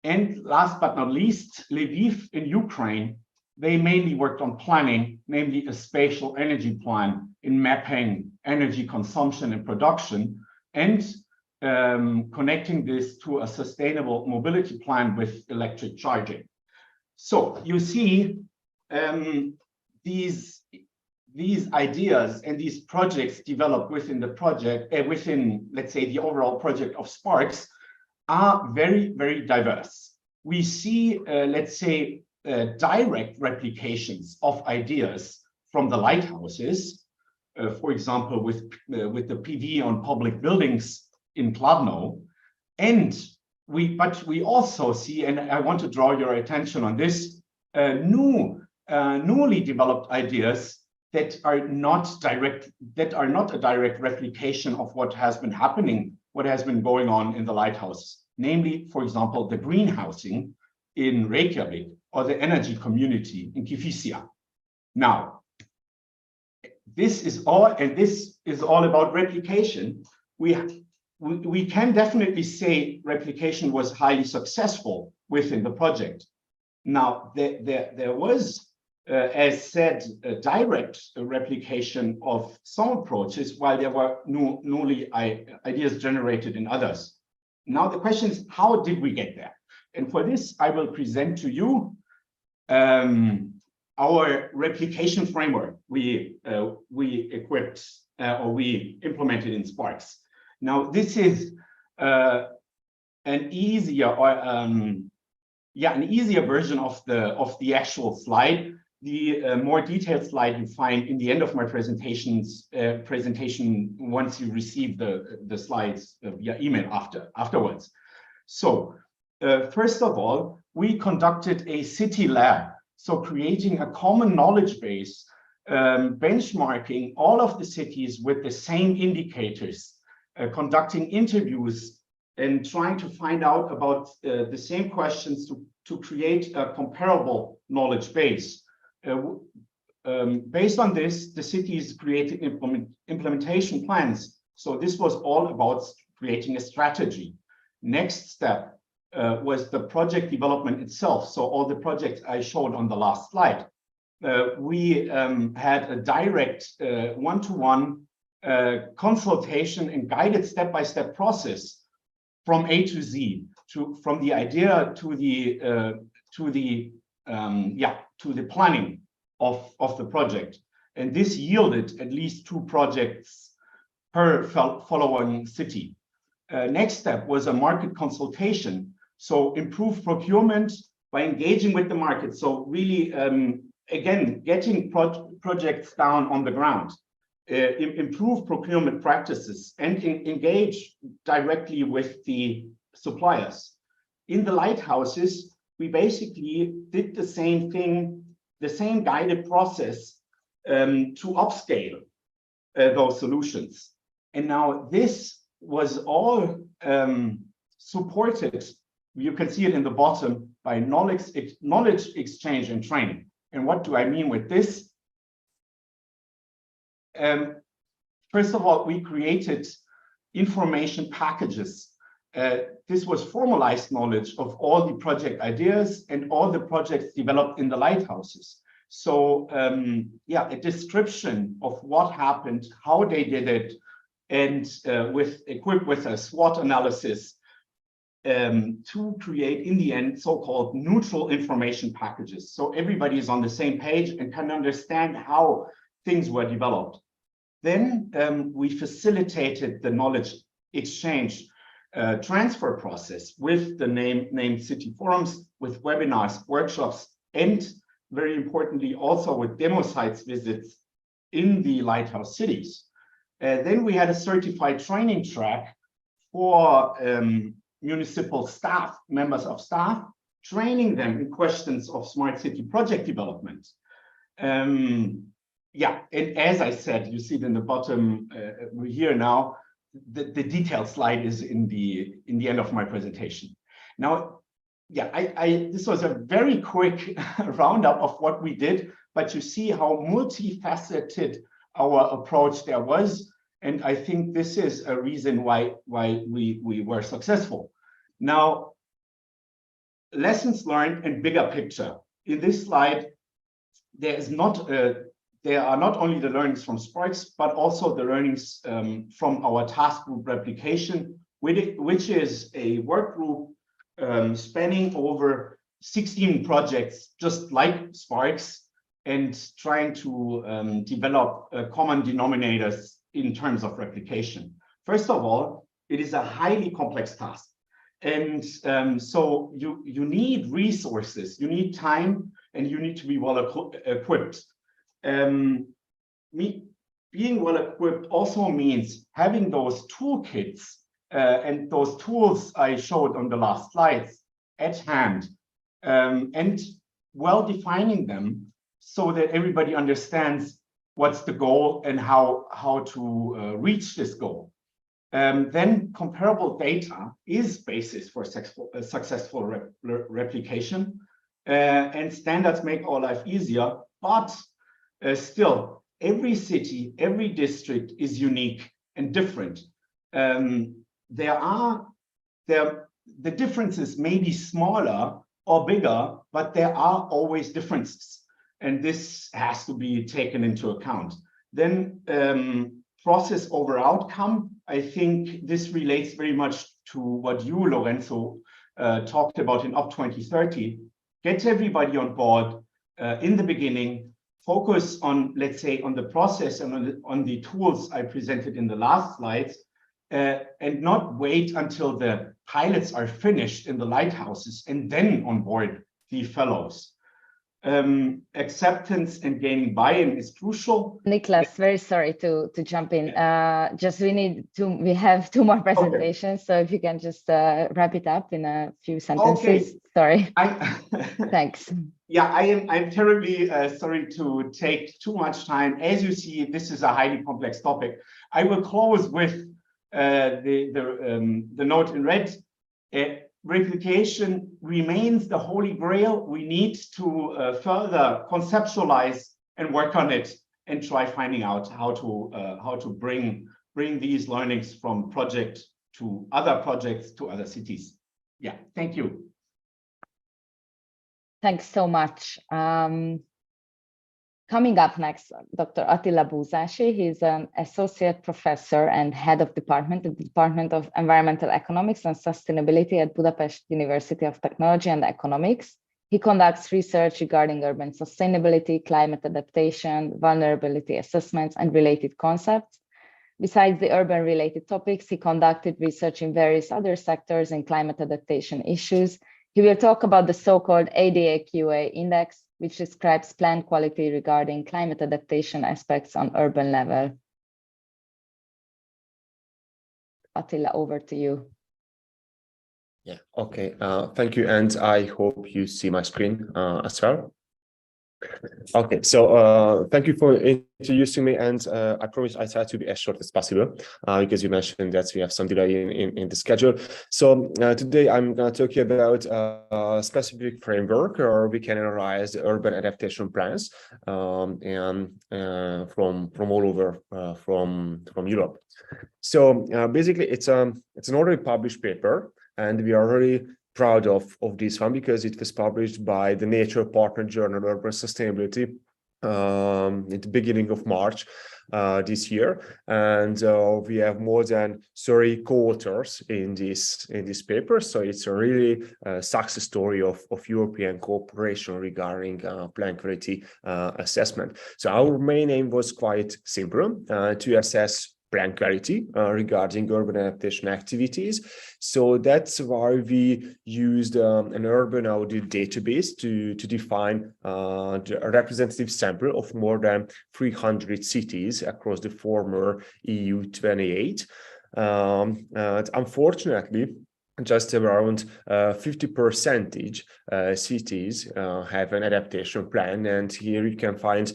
And last but not least, Lviv in Ukraine, they mainly worked on planning, namely a spatial energy plan in mapping energy consumption and production, and connecting this to a sustainable mobility plan with electric charging. So you see, these ideas and these projects developed within the project, within, let's say, the overall project of Sparks, are very, very diverse. We see, let's say, direct replications of ideas from the lighthouses, for example, with the PV on public buildings in Kladno. But we also see, and I want to draw your attention on this, newly developed ideas that are not a direct replication of what has been happening, what has been going on in the lighthouse. Namely, for example, the greenhousing in Reykjavik or the energy community in Kifisia. Now, this is all about replication. We can definitely say replication was highly successful within the project. Now, there was, as said, a direct replication of some approaches, while there were newly ideas generated in others. Now, the question is, how did we get there? And for this, I will present to you our replication framework we equipped or we implemented in Sparks. Now, this is an easier version of the actual slide. The more detailed slide you find in the end of my presentation once you receive the slides via email afterwards. So first of all, we conducted a city lab, so creating a common knowledge base, benchmarking all of the cities with the same indicators, conducting interviews and trying to find out about the same questions to create a comparable knowledge base. Based on this, the cities created implementation plans. So this was all about creating a strategy. Next step was the project development itself. So all the projects I showed on the last slide. We had a direct one-to-one consultation and guided step-by-step process from A to Z, from the idea to the planning of the project. And this yielded at least 2 projects per following city. Next step was a market consultation. So improve procurement by engaging with the market. So really, again, getting projects down on the ground. Improve procurement practices and engage directly with the suppliers. In the lighthouses, we basically did the same thing, the same guided process to upscale those solutions. And now this was all supported, you can see it in the bottom, by knowledge exchange and training. And what do I mean with this? First of all, we created information packages. This was formalized knowledge of all the project ideas and all the projects developed in the lighthouses. So yeah, a description of what happened, how they did it, and equipped with a SWOT analysis to create, in the end, so-called neutral information packages. So everybody is on the same page and can understand how things were developed. Then we facilitated the knowledge exchange transfer process with the named city forums, with webinars, workshops, and very importantly, also with demo sites visits in the lighthouse cities. Then we had a certified training track for municipal staff, members of staff, training them in questions of smart city project development. Yeah, and as I said, you see it in the bottom here now, the detailed slide is in the end of my presentation. Now, yeah, this was a very quick roundup of what we did, but you see how multifaceted our approach there was. And I think this is a reason why we were successful. Now, lessons learned and bigger picture. In this slide, there are not only the learnings from Sparks, but also the learnings from our task group replication, which is a work group spanning over 16 projects, just like Sparks, and trying to develop common denominators in terms of replication. First of all, it is a highly complex task. And so you need resources, you need time, and you need to be well equipped. Being well equipped also means having those toolkits and those tools I showed on the last slides at hand, and well defining them so that everybody understands what's the goal and how to reach this goal. Then comparable data is basis for successful replication, and standards make our life easier, but still, every city, every district is unique and different. The differences may be smaller or bigger, but there are always differences. And this has to be taken into account. Then process over outcome. I think this relates very much to what you, Lorenzo, talked about in Up 2030. Get everybody on board in the beginning, focus on, let's say, on the process and on the tools I presented in the last slides, and not wait until the pilots are finished in the lighthouses and then onboard the fellows. Acceptance and gaining buy-in is crucial. Niklas, very sorry to jump in. Just we have two more presentations, okay. So if you can just wrap it up in a few sentences. Okay. Sorry. Thanks. Yeah, I'm terribly sorry to take too much time. As you see, this is a highly complex topic. I will close with the note in red. Replication remains the holy grail. We need to further conceptualize and work on it and try finding out how to bring these learnings from project to other projects to other cities. Yeah, thank you. Thanks so much. Coming up next, Dr. Attila Búzási. He's an associate professor and head of department at the Department of Environmental Economics and Sustainability at Budapest University of Technology and Economics. He conducts research regarding urban sustainability, climate adaptation, vulnerability assessments, and related concepts. Besides the urban-related topics, he conducted research in various other sectors in climate adaptation issues. He will talk about the so-called ADA-QA index, which describes plan quality regarding climate adaptation aspects on urban level. Attila, over to you. Yeah, okay. Thank you. And I hope you see my screen as well. Okay, so thank you for introducing me, and I promise I try to be as short as possible because you mentioned that we have some delay in the schedule. So today I'm going to talk you about a specific framework, or we can analyze the urban adaptation plans and from all over from Europe. So basically, it's an already published paper, and we are really proud of this one because it was published by the Nature Partner Journal Urban Sustainability in the beginning of March this year, and we have more than 30 co-authors in this paper. So it's a really success story of European cooperation regarding plan quality assessment. So our main aim was quite simple: to assess plan quality regarding urban adaptation activities. So that's why we used an urban audit database to define a representative sample of more than 300 cities across the former EU 28. Unfortunately, just around 50% cities have an adaptation plan, and here you can find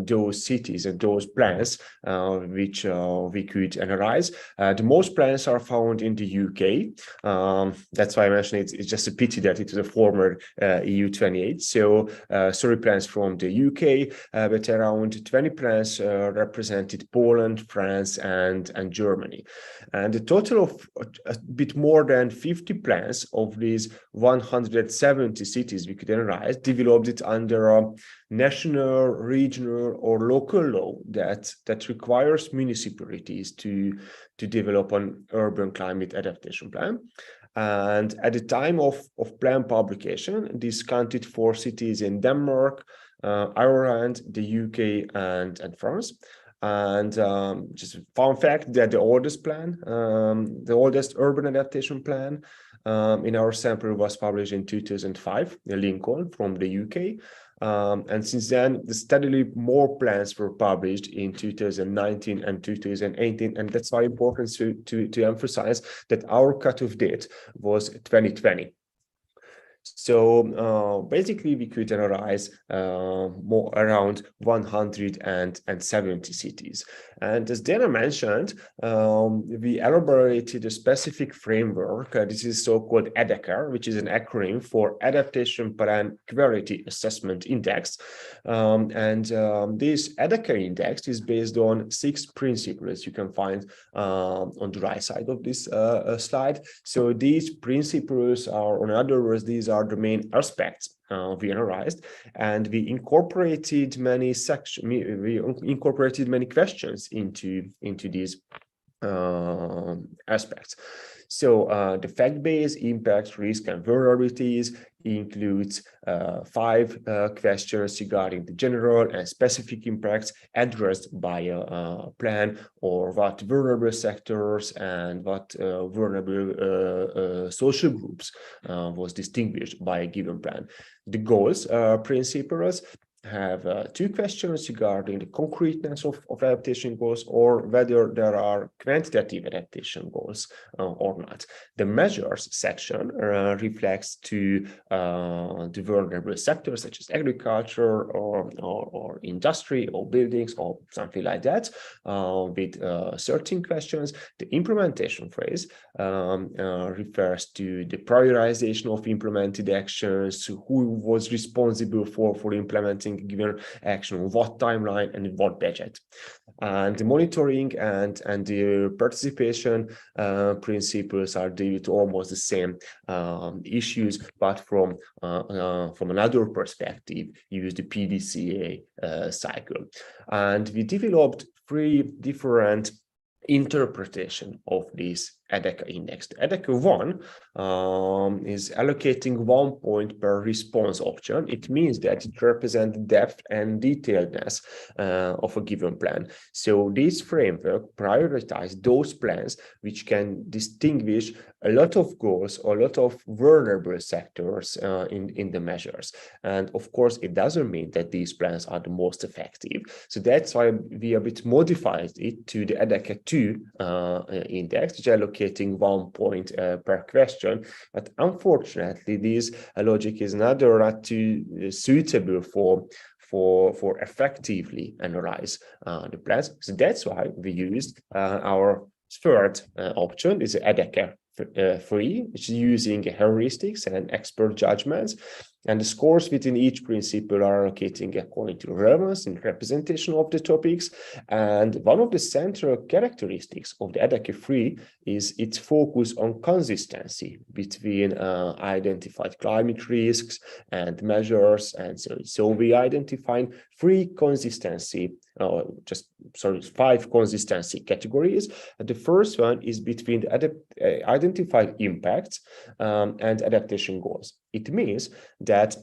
those cities and those plans which we could analyze. The most plans are found in the UK. That's why I mentioned it's just a pity that it was a former EU 28. So 30 plans from the UK, but around 20 plans represented Poland, France, and Germany. And a total of a bit more than 50 plans of these 170 cities we could analyze developed it under a national, regional, or local law that requires municipalities to develop an urban climate adaptation plan. And at the time of plan publication, this counted for cities in Denmark, Ireland, the UK, and France. And just a fun fact that the oldest plan, the oldest urban adaptation plan in our sample was published in 2005, in Lincoln from the UK. And since then, steadily more plans were published in 2019 and 2018. And that's why important to emphasize that our cutoff date was 2020. So basically, we could analyze more around 170 cities. And as Dana mentioned, we elaborated a specific framework. This is so-called ADACAR, which is an acronym for Adaptation Plan Quality Assessment Index. This ADACAR index is based on 6 principles you can find on the right side of this slide. So these principles are, in other words, these are the main aspects we analyzed, and we incorporated many questions into these aspects. So the fact-based impact, risk, and vulnerabilities includes 5 questions regarding the general and specific impacts addressed by a plan, or what vulnerable sectors and what vulnerable social groups was distinguished by a given plan. The goals principles have 2 questions regarding the concreteness of adaptation goals, or whether there are quantitative adaptation goals or not. The measures section reflects to the vulnerable sectors such as agriculture or industry or buildings or something like that, with certain questions. The implementation phase refers to the prioritization of implemented actions, who was responsible for implementing given action, what timeline and what budget. And the monitoring and the participation principles are dealing with almost the same issues, but from another perspective, use the PDCA cycle. And we developed 3 different interpretation of this ADACA index. The ADACA 1 is allocating 1 point per response option. It means that it represents depth and detailedness of a given plan. So this framework prioritizes those plans which can distinguish a lot of goals or a lot of vulnerable sectors in the measures. And of course, it doesn't mean that these plans are the most effective. So that's why we a bit modified it to the ADACA 2 index, which allocates allocating 1 point per question. But unfortunately, this logic is not too suitable for effectively analyze the plans. So that's why we used our third option is EDECA free, which is using heuristics and expert judgments. And the scores within each principle are allocating according to relevance and representation of the topics. And one of the central characteristics of the EDECA-3 is its focus on consistency between identified climate risks and measures. And so we identified 5 consistency categories. The first one is between the identified impacts and adaptation goals. It means that,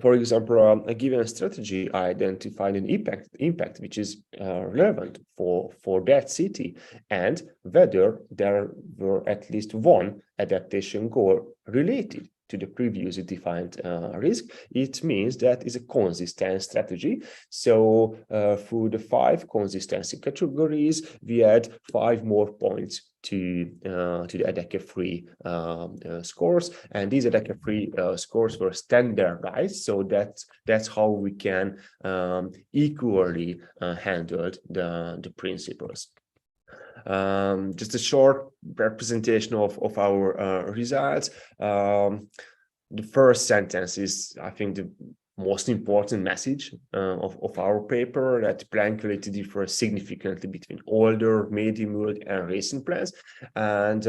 for example, a given strategy identified an impact which is relevant for that city, and whether there were at least one adaptation goal related to the previously defined risk. It means that is a consistent strategy. So through the 5 consistency categories, we add 5 more points to the EDECA-3 scores, and these EDECA-3 scores were standardized, so that's how we can equally handle the principles. Just a short representation of our results. The first sentence is, I think, the most important message of our paper, that plan quality differs significantly between older, medium old, and recent plans, and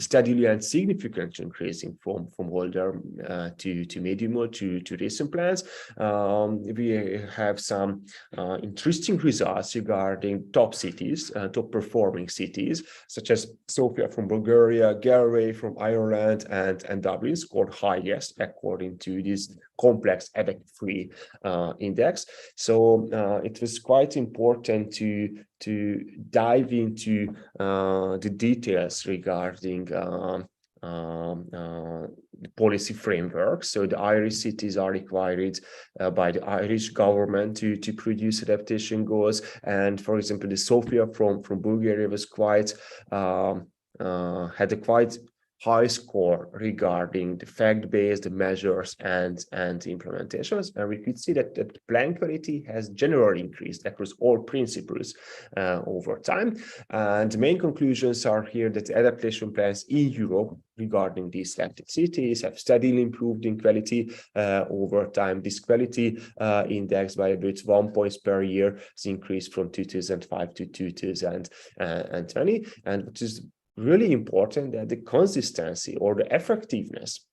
steadily and significantly increasing from older to medium old to recent plans. We have some interesting results regarding top cities, top performing cities, such as Sofia from Bulgaria, Galway from Ireland, and Dublin scored highest according to this complex EDECA-3 index. So it was quite important to dive into the details regarding the policy framework. So the Irish cities are required by the Irish government to produce adaptation goals. And for example, the Sofia from Bulgaria was had a quite high score regarding the fact-based measures and implementations, and we could see that the plan quality has generally increased across all principles over time. And the main conclusions are here that adaptation plans in Europe regarding these selected cities have steadily improved in quality over time. This quality index by about 1 point per year has increased from 2005 to 2020, and which is really important that the consistency or the effectiveness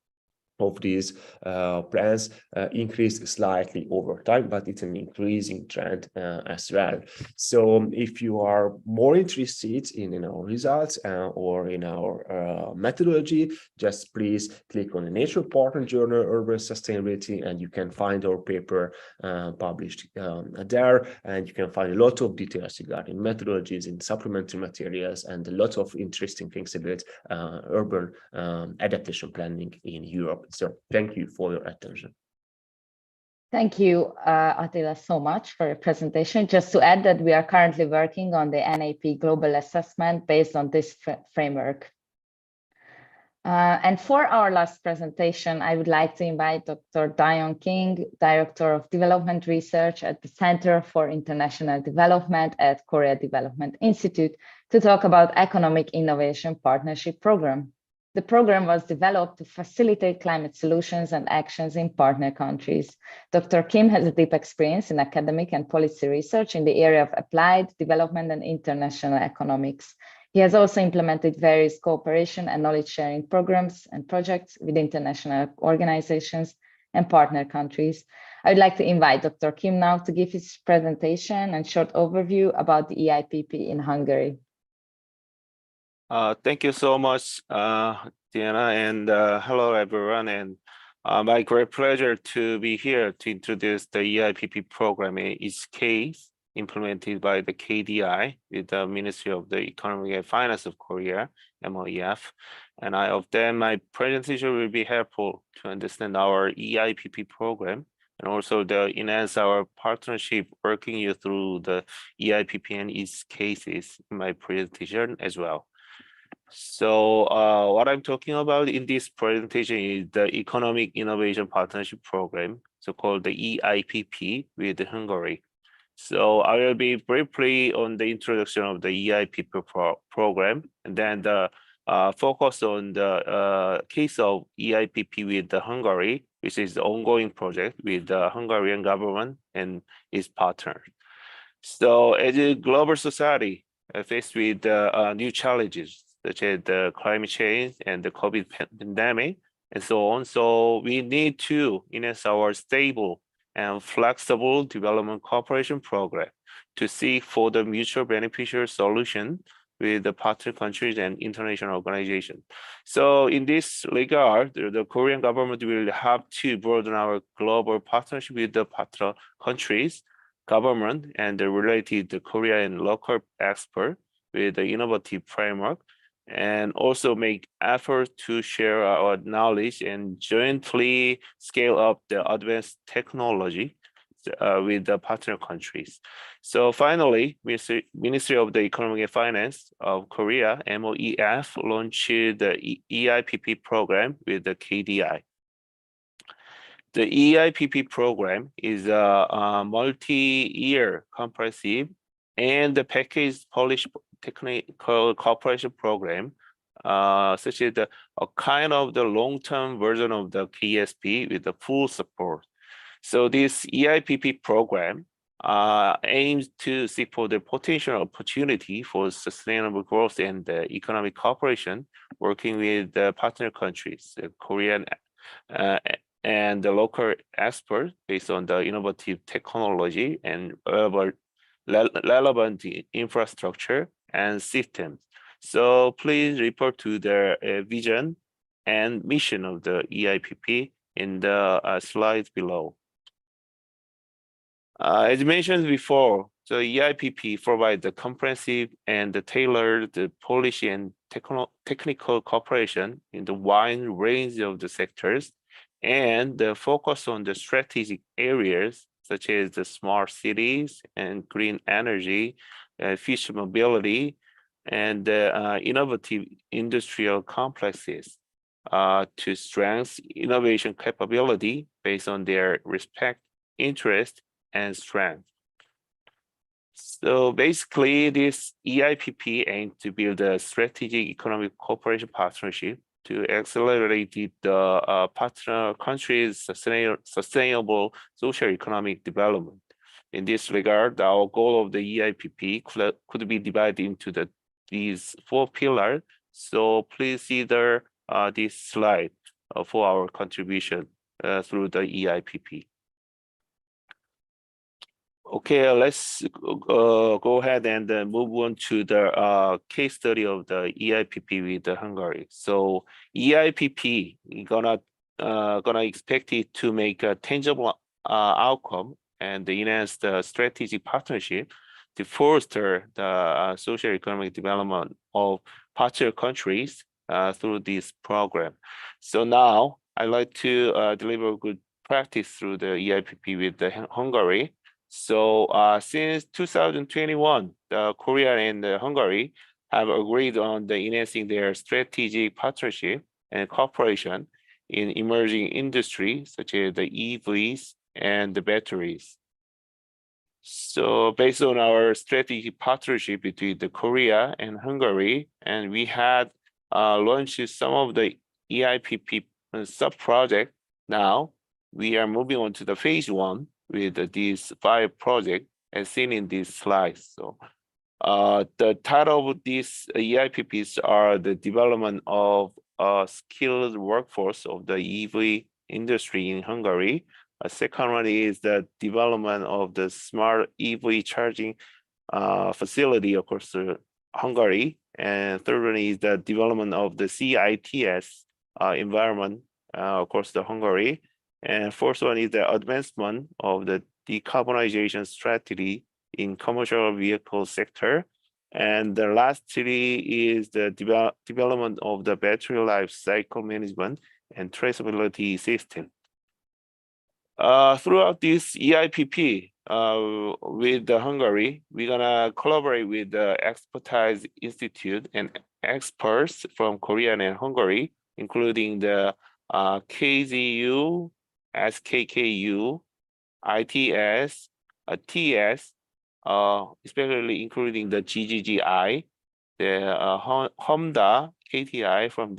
of these plans increased slightly over time, but it's an increasing trend as well. So if you are more interested in our results or in our methodology, just please click on the Nature Partner Journal Urban Sustainability, and you can find our paper published there, and you can find a lot of details regarding methodologies and supplementary materials and a lot of interesting things about urban adaptation planning in Europe. So thank you for your attention. Thank you, Attila, so much for your presentation. Just to add that we are currently working on the NAP global assessment based on this framework. And for our last presentation, I would like to invite Dr. Dion King, Director of Development Research at the Center for International Development at Korea Development Institute, to talk about Economic Innovation Partnership Program. The program was developed to facilitate climate solutions and actions in partner countries. Dr. Kim has a deep experience in academic and policy research in the area of applied development and international economics. He has also implemented various cooperation and knowledge sharing programs and projects with international organizations and partner countries. I would like to invite Dr. Kim now to give his presentation and short overview about the EIPP in Hungary. Thank you so much, Diana, and hello everyone. And my great pleasure to be here to introduce the EIPP program in its case, implemented by the KDI with the Ministry of the Economy and Finance of Korea, MOEF. And I hope that my presentation will be helpful to understand our EIPP program and also to enhance our partnership working you through the EIPP and its cases in my presentation as well. So what I'm talking about in this presentation is the Economic Innovation Partnership Program, so-called the EIPP with Hungary. So I will be briefly on the introduction of the EIPP program, and then the focus on the case of EIPP with the Hungary, which is the ongoing project with the Hungarian government and its partners. So as a global society faced with new challenges such as the climate change and the COVID pandemic and so on, so we need to enhance our stable and flexible development cooperation program to seek for the mutual beneficial solution with the partner countries and international organizations. So in this regard, the Korean government will have to broaden our global partnership with the partner countries, government, and the related Korean local expert with the innovative framework, and also make efforts to share our knowledge and jointly scale up the advanced technology with the partner countries. So finally, Ministry of the Economic and Finance of Korea, MOEF, launched the EIPP program with the KDI. The EIPP program is a multi-year comprehensive and the packaged Polish technical cooperation program, such as a kind of the long-term version of the KSP with the full support. So this EIPP program aims to seek for the potential opportunity for sustainable growth and economic cooperation, working with the partner countries, Korean and the local experts based on the innovative technology and relevant infrastructure and systems. So please report to the vision and mission of the EIPP in the slides below. As mentioned before, the EIPP provides the comprehensive and the tailored policy and technical cooperation in the wide range of the sectors, and the focus on the strategic areas such as the smart cities and green energy, efficient mobility, and innovative industrial complexes to strengthen innovation capability based on their respect, interest, and strength. So basically, this EIPP aims to build a strategic economic cooperation partnership to accelerate the partner countries' sustainable socio-economic development. In this regard, our goal of the EIPP could be divided into these 4 pillars. So please see this slide for our contribution through the EIPP. Okay, let's go ahead and move on to the case study of the EIPP with Hungary. So EIPP gonna expect it to make a tangible outcome and enhance the strategic partnership to foster the social economic development of partner countries through this program. So now I'd like to deliver good practice through the EIPP with Hungary. So since 2021, Korea and Hungary have agreed on enhancing their strategic partnership and cooperation in emerging industries such as the EVs and the batteries. So based on our strategic partnership between Korea and Hungary, and we had launched some of the EIPP sub-projects. Now we are moving on to the phase 1 with these 5 projects as seen in these slides. So the title of these EIPPs are the development of a skilled workforce of the EV industry in Hungary. A second one is the development of the smart EV charging facility across Hungary. And third one is the development of the CITS environment across Hungary. And fourth one is the advancement of the decarbonization strategy in commercial vehicle sector. And the last 3 is the development of the battery life cycle management and traceability system. Throughout this EIPP with Hungary, we're gonna collaborate with the Expertise Institute and experts from Korea and Hungary, including the KZU, SKKU, ITS, TS, especially including the GGGI, the HOMDA, KTI from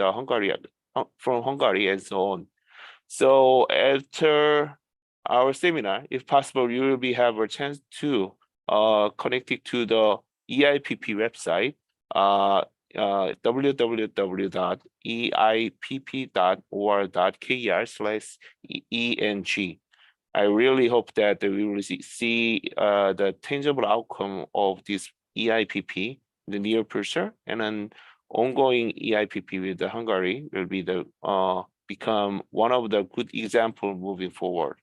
Hungary, and so on. So after our seminar, if possible, you will have a chance to connect it to the EIPP website, www.eipp.or.kr/ENG. I really hope that we will see the tangible outcome of this EIPP in the near future, and an ongoing EIPP with the Hungary will be the become one of the good example moving forward.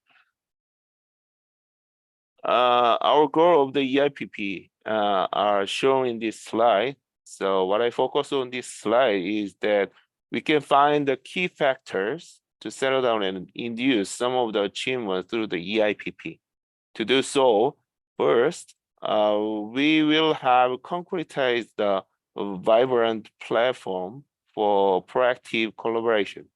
Our goal of the EIPP are shown in this slide. So what I focus on this slide is that we can find the key factors to settle down and induce some of the achievements through the EIPP. To do so, first, we will have concretized the vibrant platform for proactive collaboration.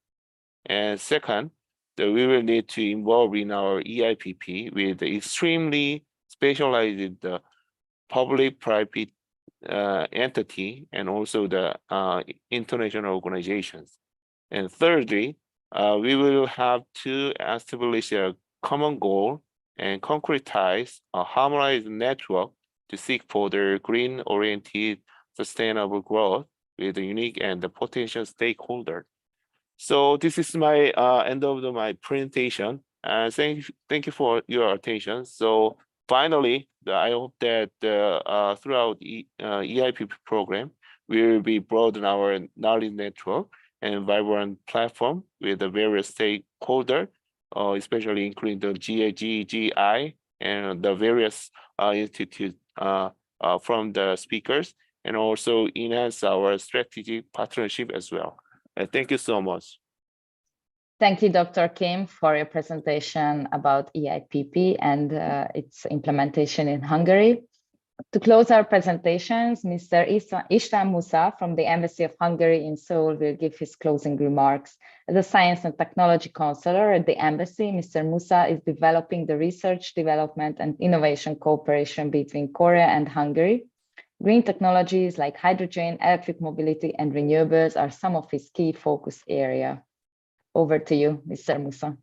And second, that we will need to involve in our EIPP with extremely specialized public-private entity and also the international organizations. And thirdly, we will have to establish a common goal and concretize a harmonized network to seek for the green-oriented sustainable growth with the unique and the potential stakeholder. So this is my end of my presentation. Thank you for your attention. So finally, I hope that throughout EIPP program, we will be broaden our knowledge network and vibrant platform with the various stakeholders, especially including the GGI and the various institutes from the speakers, and also enhance our strategic partnership as well. Thank you so much. Thank you, Dr. Kim, for your presentation about EIPP and its implementation in Hungary. To close our presentations, Mr. István Musa from the Embassy of Hungary in Seoul will give his closing remarks. As a Science and Technology Counselor at the Embassy, Mr. Musa is developing the research, development, and innovation cooperation between Korea and Hungary. Green technologies like hydrogen, electric mobility, and renewables are some of his key focus area. Over to you, Mr. Musa.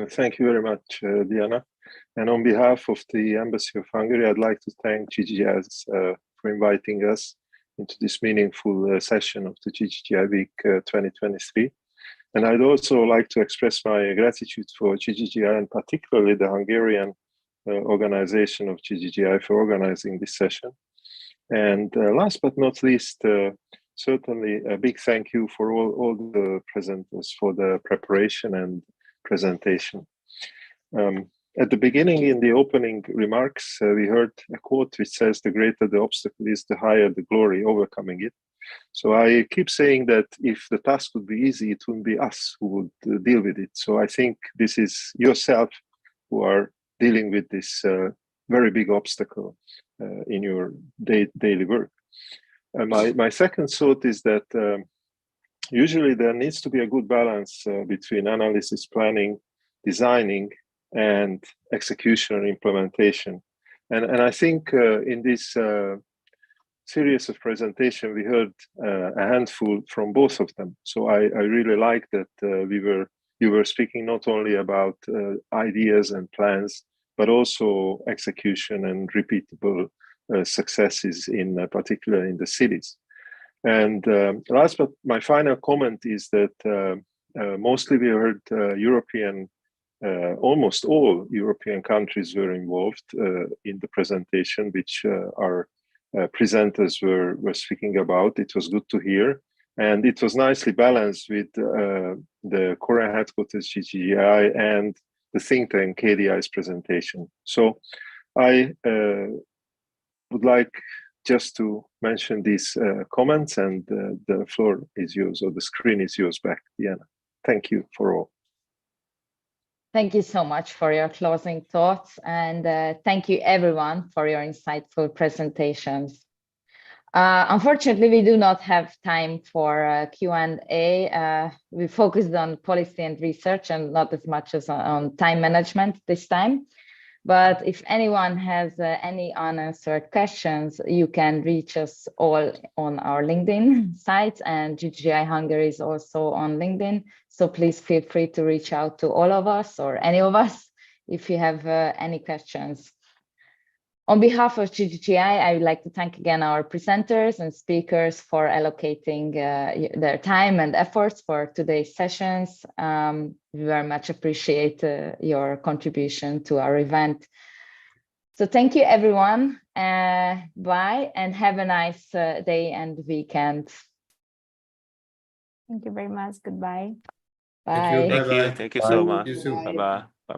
Thank you very much, Diana. And on behalf of the Embassy of Hungary, I'd like to thank GGGS for inviting us into this meaningful session of the GGGI Week 2023. And I'd also like to express my gratitude for GGGI and particularly the Hungarian organization of GGGI for organizing this session. And last but not least, certainly a big thank you for all the presenters for the preparation and presentation. At the beginning, in the opening remarks, we heard a quote which says, "The greater the obstacle is, the higher the glory overcoming it." So I keep saying that if the task would be easy, it wouldn't be us who would deal with it. So I think this is yourself who are dealing with this very big obstacle in your daily work. My second thought is that usually there needs to be a good balance between analysis, planning, designing, and execution and implementation. And I think in this series of presentation, we heard a handful from both of them. So I really like that you were speaking not only about ideas and plans, but also execution and repeatable successes in particular in the cities. And last, but my final comment is that mostly we heard European, almost all European countries were involved in the presentation, which our presenters were speaking about. It was good to hear. And it was nicely balanced with the Korean headquarters GGGI and the think tank KDI's presentation. So I would like just to mention these comments, and the floor is yours, or the screen is yours back, Diana. Thank you for all. Thank you so much for your closing thoughts, and thank you everyone for your insightful presentations. Unfortunately, we do not have time for Q&A. We focused on policy and research and not as much as on time management this time. But if anyone has any unanswered questions, you can reach us all on our LinkedIn site, and GGI Hungary is also on LinkedIn. So please feel free to reach out to all of us or any of us if you have any questions. On behalf of GGI, I would like to thank again our presenters and speakers for allocating their time and efforts for today's sessions. We very much appreciate your contribution to our event. So thank you, everyone. Bye, and have a nice day and weekend. Thank you very much. Goodbye. Bye. Thank you. Thank you so much. See you soon. Bye bye. Bye bye.